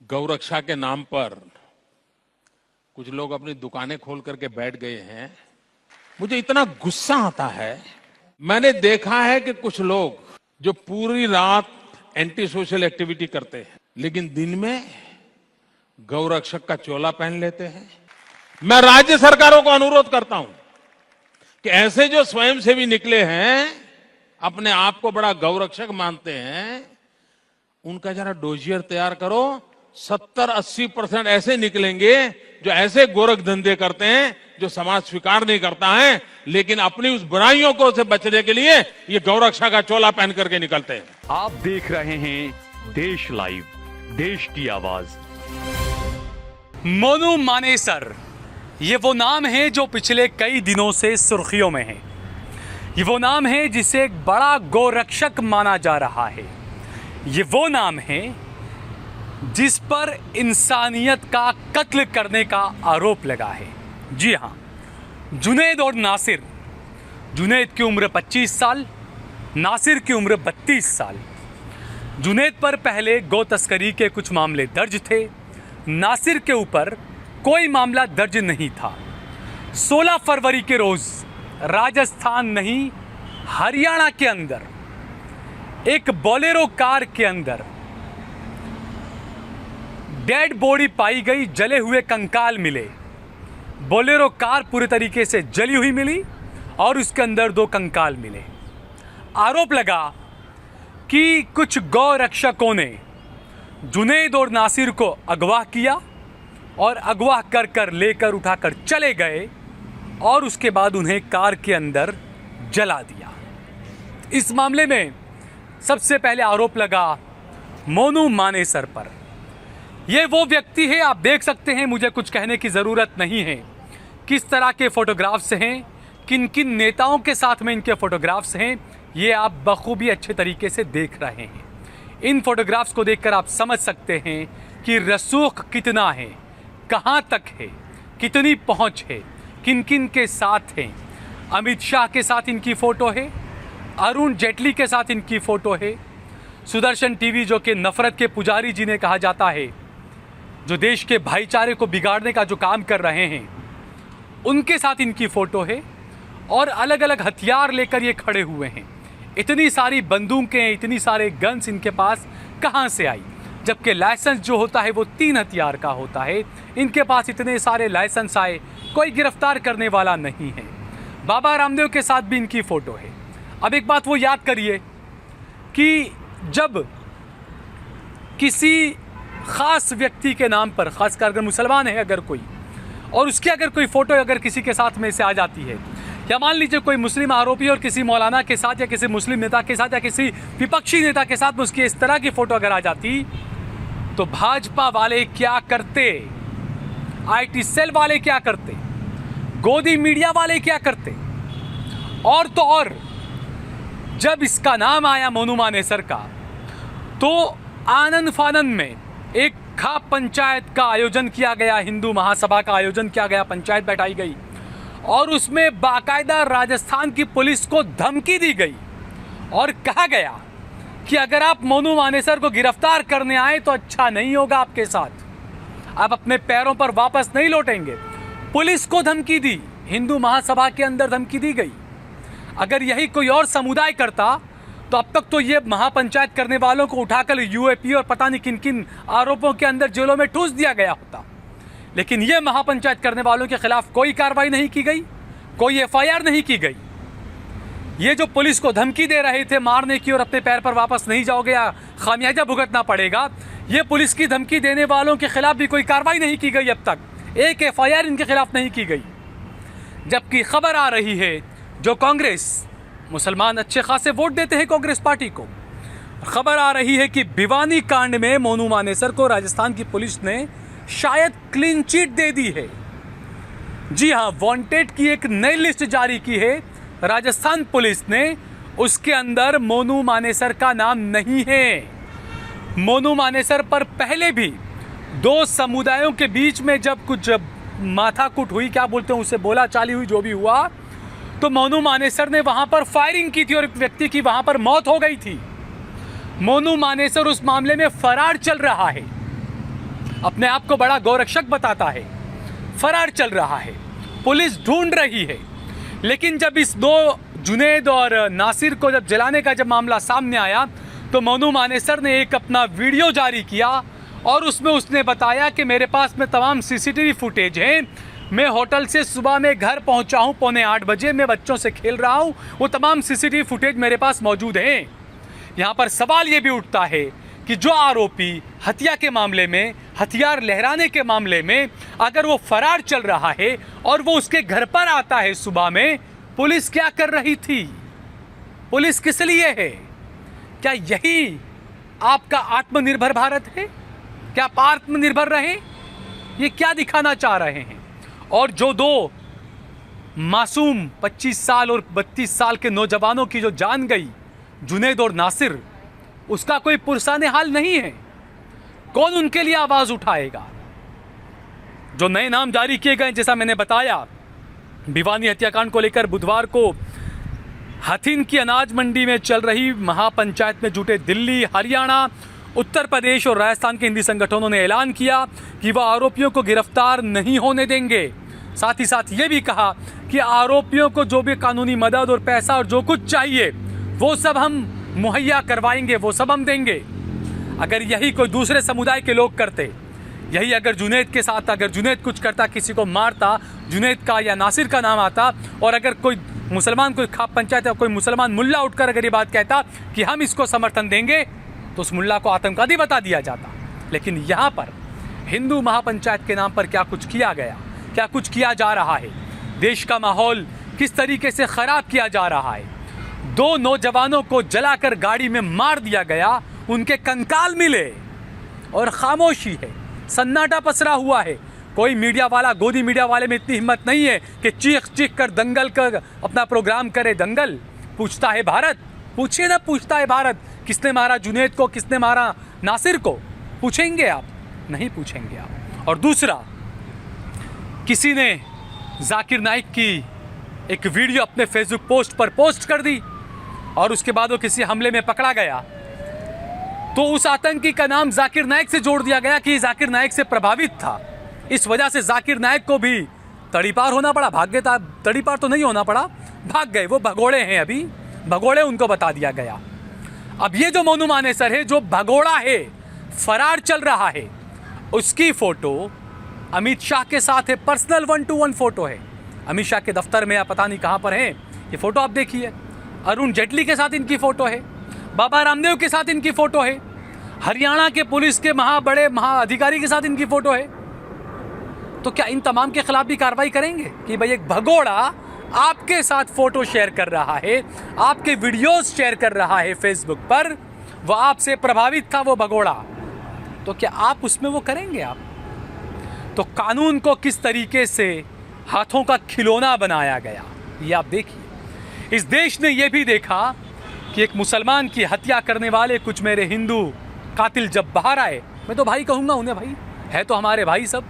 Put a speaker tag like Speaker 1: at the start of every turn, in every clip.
Speaker 1: गौरक्षा के नाम पर कुछ लोग अपनी दुकानें खोल करके बैठ गए हैं। मुझे इतना गुस्सा आता है। मैंने देखा है कि कुछ लोग जो पूरी रात एंटी सोशल एक्टिविटी करते हैं लेकिन दिन में गौरक्षक का चोला पहन लेते हैं। मैं राज्य सरकारों को अनुरोध करता हूं कि ऐसे जो स्वयंसेवी निकले हैं, अपने आप को बड़ा गौरक्षक मानते हैं, उनका जरा डोजियर तैयार करो। 70-80% ऐसे निकलेंगे जो ऐसे गोरख धंधे करते हैं जो समाज स्वीकार नहीं करता है, लेकिन अपनी उस बुराइयों को से बचने के लिए ये गौरक्षा का चोला पहन करके निकलते हैं।
Speaker 2: आप देख रहे हैं देश लाइव, देश की आवाज।
Speaker 3: मोनू मानेसर, ये वो नाम है जो पिछले कई दिनों से सुर्खियों में है। ये वो नाम है जिसे एक बड़ा गोरक्षक माना जा रहा है। ये वो नाम है जिस पर इंसानियत का कत्ल करने का आरोप लगा है। जी हाँ, जुनैद और नासिर। जुनैद की उम्र 25 साल, नासिर की उम्र 32 साल। जुनैद पर पहले गौ तस्करी के कुछ मामले दर्ज थे। नासिर के ऊपर कोई मामला दर्ज नहीं था। 16 फरवरी के रोज राजस्थान नहीं, हरियाणा के अंदर एक बोलेरो कार के अंदर डेड बॉडी पाई गई, जले हुए कंकाल मिले। बोलेरो कार पूरी तरीके से जली हुई मिली और उसके अंदर 2 कंकाल मिले। आरोप लगा कि कुछ गौ रक्षकों ने जुनैद और नासिर को अगवा किया और अगवा कर कर लेकर उठाकर चले गए और उसके बाद उन्हें कार के अंदर जला दिया। इस मामले में सबसे पहले आरोप लगा मोनू मानेसर पर। यह वो व्यक्ति है, आप देख सकते हैं, मुझे कुछ कहने की ज़रूरत नहीं है। किस तरह के फोटोग्राफ्स हैं, किन किन नेताओं के साथ में इनके फोटोग्राफ्स हैं, ये आप बखूबी अच्छे तरीके से देख रहे हैं। इन फोटोग्राफ्स को देखकर आप समझ सकते हैं कि रसूख कितना है, कहाँ तक है, कितनी पहुँच है, किन किन के साथ हैं। अमित शाह के साथ इनकी फ़ोटो है, अरुण जेटली के साथ इनकी फ़ोटो है, सुदर्शन टीवी जो कि नफ़रत के पुजारी जिन्हें कहा जाता है, जो देश के भाईचारे को बिगाड़ने का जो काम कर रहे हैं, उनके साथ इनकी फ़ोटो है। और अलग अलग हथियार लेकर ये खड़े हुए हैं। इतनी सारी बंदूकें, इतनी सारे गन्स इनके पास कहाँ से आई, जबकि लाइसेंस जो होता है वो 3 हथियार का होता है। इनके पास इतने सारे लाइसेंस आए, कोई गिरफ्तार करने वाला नहीं है। बाबा रामदेव के साथ भी इनकी फ़ोटो है। अब एक बात वो याद करिए कि जब किसी ख़ास व्यक्ति के नाम पर, ख़ासकर अगर मुसलमान है अगर कोई, और उसकी अगर कोई फ़ोटो अगर किसी के साथ में से आ जाती है, या मान लीजिए कोई मुस्लिम आरोपी और किसी मौलाना के साथ या किसी मुस्लिम नेता के साथ या किसी विपक्षी नेता के साथ में उसकी इस तरह की फ़ोटो अगर आ जाती, तो भाजपा वाले क्या करते, IT सेल वाले क्या करते, गोदी मीडिया वाले क्या करते। और तो और जब इसका नाम आया मोनू मानेसर का, तो आनंद फानंद में एक खाप पंचायत का आयोजन किया गया, हिंदू महासभा का आयोजन किया गया, पंचायत बैठाई गई और उसमें बाकायदा राजस्थान की पुलिस को धमकी दी गई और कहा गया कि अगर आप मोनू मानेसर को गिरफ्तार करने आए तो अच्छा नहीं होगा आपके साथ, आप अपने पैरों पर वापस नहीं लौटेंगे। पुलिस को धमकी दी, हिंदू महासभा के अंदर धमकी दी गई। अगर यही कोई और समुदाय करता तो अब तक तो ये महापंचायत करने वालों को उठाकर UAP और पता नहीं किन किन आरोपों के अंदर जेलों में ठूस दिया गया होता। लेकिन ये महापंचायत करने वालों के खिलाफ कोई कार्रवाई नहीं की गई, कोई FIR नहीं की गई। ये जो पुलिस को धमकी दे रहे थे मारने की और अपने पैर पर वापस नहीं जाओगे या खामियाजा भुगतना पड़ेगा, ये पुलिस की धमकी देने वालों के खिलाफ भी कोई कार्रवाई नहीं की गई। अब तक एक FIR इनके खिलाफ नहीं की गई। जबकि खबर आ रही है, जो कांग्रेस, मुसलमान अच्छे खासे वोट देते हैं कांग्रेस पार्टी को, खबर आ रही है कि भिवानी कांड में मोनू मानेसर को राजस्थान की पुलिस ने शायद क्लीन चिट दे दी है। जी हाँ, वांटेड की एक नई लिस्ट जारी की है राजस्थान पुलिस ने। उसके अंदर मोनू मानेसर का नाम नहीं है। मोनू मानेसर पर पहले भी 2 समुदायों के बीच में जब कुछ माथाकूट हुई, क्या बोलते हैं उसे, बोला चाली हुई, जो भी हुआ, तो मोनू मानेसर ने वहां पर फायरिंग की थी और एक व्यक्ति की वहां पर मौत हो गई थी। मोनू मानेसर उस मामले में फरार चल रहा है। अपने आप को बड़ा गौरक्षक बताता है, फरार चल रहा है, पुलिस ढूंढ रही है। लेकिन जब इस दो जुनैद और नासिर को जब जलाने का जब मामला सामने आया तो मोनू मानेसर ने एक अपना वीडियो जारी किया और उसमें उसने बताया कि मेरे पास में तमाम सीसीटीवी फुटेज हैं, मैं होटल से सुबह में घर पहुंचा हूं 7:45 बजे, मैं बच्चों से खेल रहा हूं, वो तमाम सीसीटीवी फुटेज मेरे पास मौजूद हैं। यहाँ पर सवाल ये भी उठता है कि जो आरोपी हत्या के मामले में, हथियार लहराने के मामले में अगर वो फरार चल रहा है और वो उसके घर पर आता है सुबह में, पुलिस क्या कर रही थी? पुलिस किस लिए है? क्या यही आपका आत्मनिर्भर भारत है? क्या आप आत्मनिर्भर रहे? ये क्या दिखाना चाह रहे हैं? और जो दो मासूम 25 साल और 32 साल के नौजवानों की जो जान गई, जुनैद और नासिर, उसका कोई पुरसाने हाल नहीं है। कौन उनके लिए आवाज उठाएगा? जो नए नाम जारी किए गए, जैसा मैंने बताया, भिवानी हत्याकांड को लेकर बुधवार को हथिन की अनाज मंडी में चल रही महापंचायत में जुटे दिल्ली, हरियाणा, उत्तर प्रदेश और राजस्थान के हिंदी संगठनों ने ऐलान किया कि वह आरोपियों को गिरफ्तार नहीं होने देंगे। साथ ही साथ ये भी कहा कि आरोपियों को जो भी कानूनी मदद और पैसा और जो कुछ चाहिए वो सब हम मुहैया करवाएंगे, वो सब हम देंगे। अगर यही कोई दूसरे समुदाय के लोग करते, यही अगर जुनैद के साथ, अगर जुनैद कुछ करता, किसी को मारता, जुनैद का या नासिर का नाम आता, और अगर कोई मुसलमान, कोई खाप पंचायत या कोई मुसलमान मुल्ला उठकर अगर ये बात कहता कि हम इसको समर्थन देंगे, तो उस मुल्ला को आतंकवादी बता दिया जाता। लेकिन यहाँ पर हिंदू महापंचायत के नाम पर क्या कुछ किया गया, क्या कुछ किया जा रहा है, देश का माहौल किस तरीके से खराब किया जा रहा है। दो नौजवानों को जलाकर गाड़ी में मार दिया गया, उनके कंकाल मिले और खामोशी है, सन्नाटा पसरा हुआ है। कोई मीडिया वाला, गोदी मीडिया वाले में इतनी हिम्मत नहीं है कि चीख चीख कर दंगल कर अपना प्रोग्राम करे। दंगल पूछता है भारत, पूछिए ना, पूछता है भारत किसने मारा जुनैद को, किसने मारा नासिर को? पूछेंगे आप? नहीं पूछेंगे आप। और दूसरा, किसी ने जाकिर नाइक की एक वीडियो अपने फेसबुक पोस्ट पर पोस्ट कर दी और उसके बाद वो किसी हमले में पकड़ा गया, तो उस आतंकी का नाम जाकिर नाइक से जोड़ दिया गया कि जाकिर नाइक से प्रभावित था। इस वजह से जाकिर नाइक को भी तड़ीपार होना पड़ा। भाग्य था, तड़ीपार तो नहीं होना पड़ा, भाग गए। वो भगोड़े हैं, अभी भगोड़े उनको बता दिया गया। अब ये जो मोनू मानेसर है, जो भगोड़ा है, फरार चल रहा है, उसकी फोटो अमित शाह के साथ है, पर्सनल 1-to-1 फोटो है। अमित शाह के दफ्तर में या पता नहीं कहां पर है, ये फोटो आप देखिए। अरुण जेटली के साथ इनकी फोटो है, बाबा रामदेव के साथ इनकी फोटो है, हरियाणा के पुलिस के बड़े महाअधिकारी के साथ इनकी फोटो है। तो क्या इन तमाम के खिलाफ भी कार्रवाई करेंगे कि भाई एक भगोड़ा आपके साथ फोटो शेयर कर रहा है, आपके वीडियोस शेयर कर रहा है फेसबुक पर, वो आपसे प्रभावित था वो भगोड़ा, तो क्या आप उसमें वो करेंगे आप? तो कानून को किस तरीके से हाथों का खिलौना बनाया गया, ये आप देखिए। इस देश ने यह भी देखा कि एक मुसलमान की हत्या करने वाले कुछ मेरे हिंदू कातिल जब बाहर आए, मैं तो भाई कहूँगा उन्हें, भाई है तो हमारे भाई सब,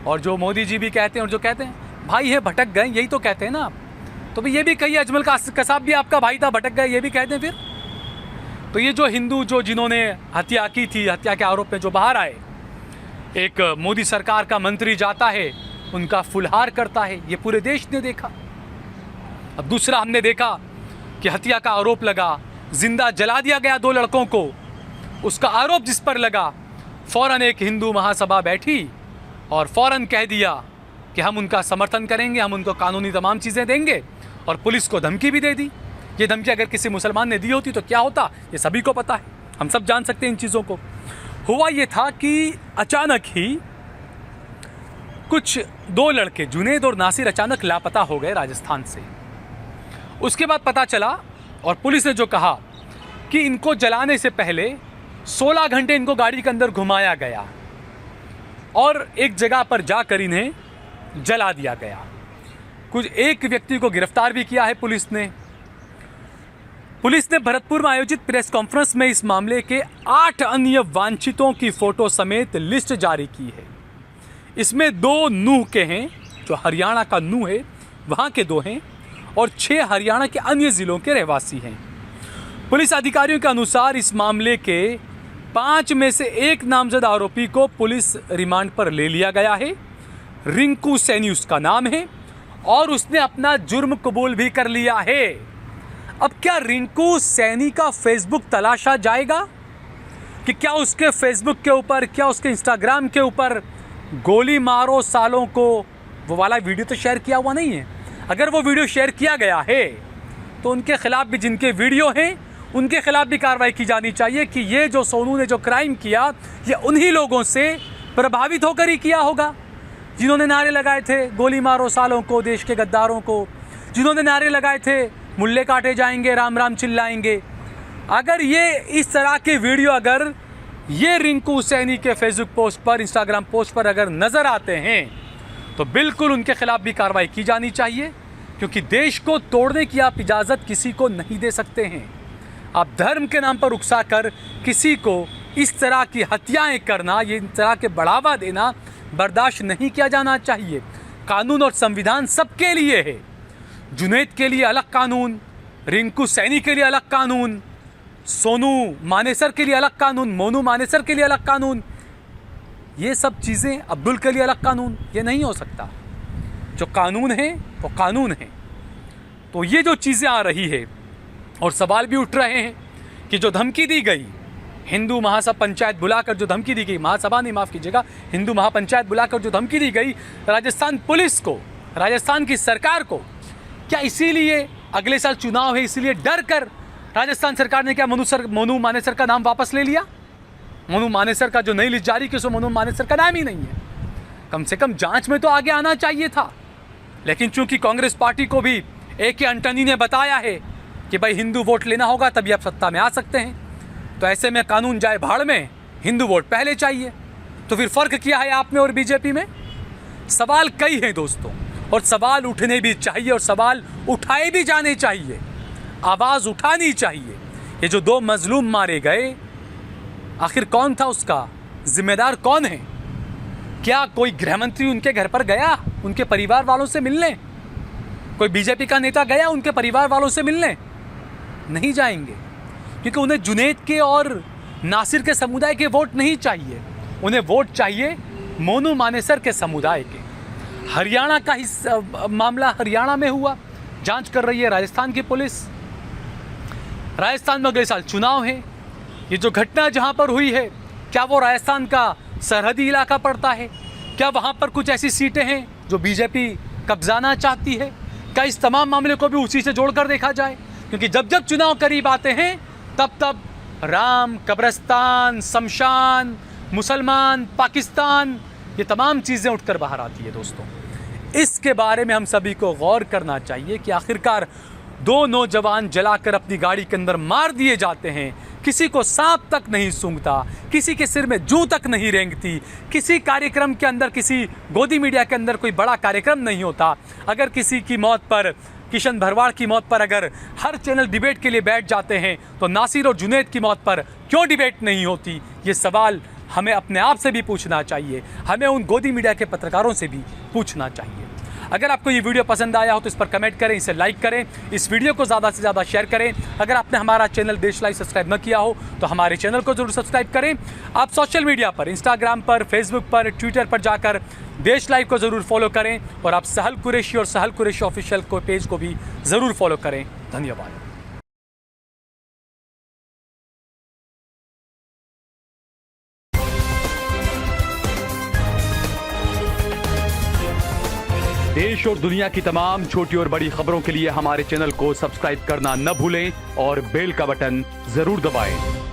Speaker 3: और जो मोदी जी भी कहते हैं और जो कहते हैं भाई है, भटक गए, यही तो कहते हैं ना आप। तो भी ये भी कहिए अजमल कसाब भी आपका भाई था, भटक गए, ये भी कहते हैं फिर। तो ये जो हिंदू जो जिन्होंने हत्या की थी, हत्या के आरोप में जो बाहर आए, एक मोदी सरकार का मंत्री जाता है, उनका फुलहार करता है, ये पूरे देश ने देखा। अब दूसरा हमने देखा कि हत्या का आरोप लगा, जिंदा जला दिया गया 2 लड़कों को, उसका आरोप जिस पर लगा, फौरन एक हिंदू महासभा बैठी और फौरन कह दिया कि हम उनका समर्थन करेंगे, हम उनको कानूनी तमाम चीज़ें देंगे, और पुलिस को धमकी भी दे दी। ये धमकी अगर किसी मुसलमान ने दी होती तो क्या होता, ये सभी को पता है, हम सब जान सकते हैं इन चीज़ों को। हुआ ये था कि अचानक ही कुछ 2 लड़के, जुनैद और नासिर, अचानक लापता हो गए राजस्थान से। उसके बाद पता चला और पुलिस ने जो कहा कि इनको जलाने से पहले 16 घंटे इनको गाड़ी के अंदर घुमाया गया और एक जगह पर जाकर इन्हें जला दिया गया। कुछ एक व्यक्ति को गिरफ्तार भी किया है पुलिस ने। पुलिस ने भरतपुर में आयोजित प्रेस कॉन्फ्रेंस में इस मामले के 8 अन्य वांछितों की फोटो समेत लिस्ट जारी की है। इसमें 2 नूह के हैं, जो हरियाणा का नूह है वहां के 2 हैं, और 6 हरियाणा के अन्य जिलों के रहवासी हैं। पुलिस अधिकारियों के अनुसार इस मामले के 5 में से एक नामजद आरोपी को पुलिस रिमांड पर ले लिया गया है। रिंकू सैनी उसका नाम है और उसने अपना जुर्म कबूल भी कर लिया है। अब क्या रिंकू सैनी का फेसबुक तलाशा जाएगा कि क्या उसके फेसबुक के ऊपर, क्या उसके इंस्टाग्राम के ऊपर गोली मारो सालों को वो वाला वीडियो तो शेयर किया हुआ नहीं है। अगर वो वीडियो शेयर किया गया है तो उनके खिलाफ भी, जिनके वीडियो हैं उनके खिलाफ भी कार्रवाई की जानी चाहिए कि ये जो सोनू ने जो क्राइम किया ये उन्हीं लोगों से प्रभावित होकर ही किया होगा जिन्होंने नारे लगाए थे गोली मारो सालों को, देश के गद्दारों को, जिन्होंने नारे लगाए थे मुल्ले काटे जाएंगे, राम राम चिल्लाएंगे। अगर ये इस तरह के वीडियो अगर ये रिंकू सैनी के फेसबुक पोस्ट पर, इंस्टाग्राम पोस्ट पर अगर नज़र आते हैं तो बिल्कुल उनके खिलाफ भी कार्रवाई की जानी चाहिए, क्योंकि देश को तोड़ने की आप इजाज़त किसी को नहीं दे सकते हैं। आप धर्म के नाम पर उकसा कर किसी को इस तरह की हत्याएं करना, ये इस तरह के बढ़ावा देना बर्दाश्त नहीं किया जाना चाहिए। कानून और संविधान सबके लिए है। जुनैद के लिए अलग कानून, रिंकू सैनी के लिए अलग कानून, सोनू मानेसर के लिए अलग कानून, मोनू मानेसर के लिए अलग कानून, ये सब चीज़ें, अब्दुल के लिए अलग कानून, ये नहीं हो सकता। जो कानून है वो कानून है। तो ये जो चीज़ें आ रही है और सवाल भी उठ रहे हैं कि जो धमकी दी गई, हिंदू महासभा पंचायत बुलाकर जो धमकी दी गई, महासभा नहीं, माफ़ कीजिएगा, हिंदू महापंचायत बुलाकर जो धमकी दी गई राजस्थान पुलिस को, राजस्थान की सरकार को, क्या इसीलिए अगले साल चुनाव है इसीलिए डर कर राजस्थान सरकार ने क्या मोनू मानेसर का नाम वापस ले लिया? मोनू मानेसर का जो नई लिस्ट जारी की उसमें मोनू मानेसर का नाम ही नहीं है। कम से कम जांच में तो आगे आना चाहिए था। लेकिन चूंकि कांग्रेस पार्टी को भी ए.के. एंटनी ने बताया है कि भाई हिंदू वोट लेना होगा तभी आप सत्ता में आ सकते हैं, तो ऐसे में कानून जाए भाड़ में, हिंदू वोट पहले चाहिए। तो फिर फर्क क्या है आप में और बीजेपी में? सवाल कई हैं दोस्तों, और सवाल उठने भी चाहिए और सवाल उठाए भी जाने चाहिए, आवाज़ उठानी चाहिए। ये जो 2 मजलूम मारे गए, आखिर कौन था उसका जिम्मेदार, कौन है? क्या कोई गृह मंत्री उनके घर पर गया उनके परिवार वालों से मिलने? कोई बीजेपी का नेता गया उनके परिवार वालों से मिलने? नहीं जाएंगे, क्योंकि उन्हें जुनैद के और नासिर के समुदाय के वोट नहीं चाहिए। उन्हें वोट चाहिए मोनू मानेसर के समुदाय के। हरियाणा का मामला हरियाणा में हुआ, जांच कर रही है राजस्थान की पुलिस। राजस्थान में अगले साल चुनाव है। ये जो घटना जहां पर हुई है, क्या वो राजस्थान का सरहदी इलाका पड़ता है? क्या वहां पर कुछ ऐसी सीटें हैं जो बीजेपी कब्जाना चाहती है? क्या इस तमाम मामले को भी उसी से जोड़कर देखा जाए? क्योंकि जब जब चुनाव करीब आते हैं तब तब राम, कब्रिस्तान, शमशान, मुसलमान, पाकिस्तान, ये तमाम चीज़ें उठकर बाहर आती है दोस्तों। इसके बारे में हम सभी को गौर करना चाहिए कि आखिरकार 2 नौजवान जलाकर अपनी गाड़ी के अंदर मार दिए जाते हैं, किसी को सांप तक नहीं सूंघता, किसी के सिर में जूं तक नहीं रेंगती, किसी कार्यक्रम के अंदर, किसी गोदी मीडिया के अंदर कोई बड़ा कार्यक्रम नहीं होता। अगर किसी की मौत पर, किशन भरवाड़ की मौत पर अगर हर चैनल डिबेट के लिए बैठ जाते हैं, तो नासिर और जुनैद की मौत पर क्यों डिबेट नहीं होती? ये सवाल हमें अपने आप से भी पूछना चाहिए, हमें उन गोदी मीडिया के पत्रकारों से भी पूछना चाहिए। अगर आपको ये वीडियो पसंद आया हो तो इस पर कमेंट करें, इसे लाइक करें, इस वीडियो को ज़्यादा से ज़्यादा शेयर करें। अगर आपने हमारा चैनल देश लाइव सब्सक्राइब न किया हो तो हमारे चैनल को जरूर सब्सक्राइब करें। आप सोशल मीडिया पर, इंस्टाग्राम पर, फेसबुक पर, ट्विटर पर जाकर देश लाइव को ज़रूर फॉलो करें और आप सहल कुरैशी और सहल कुरैशी ऑफिशियल को पेज को भी ज़रूर फॉलो करें। धन्यवाद।
Speaker 2: देश और दुनिया की तमाम छोटी और बड़ी खबरों के लिए हमारे चैनल को सब्सक्राइब करना न भूलें और बेल का बटन जरूर दबाएं।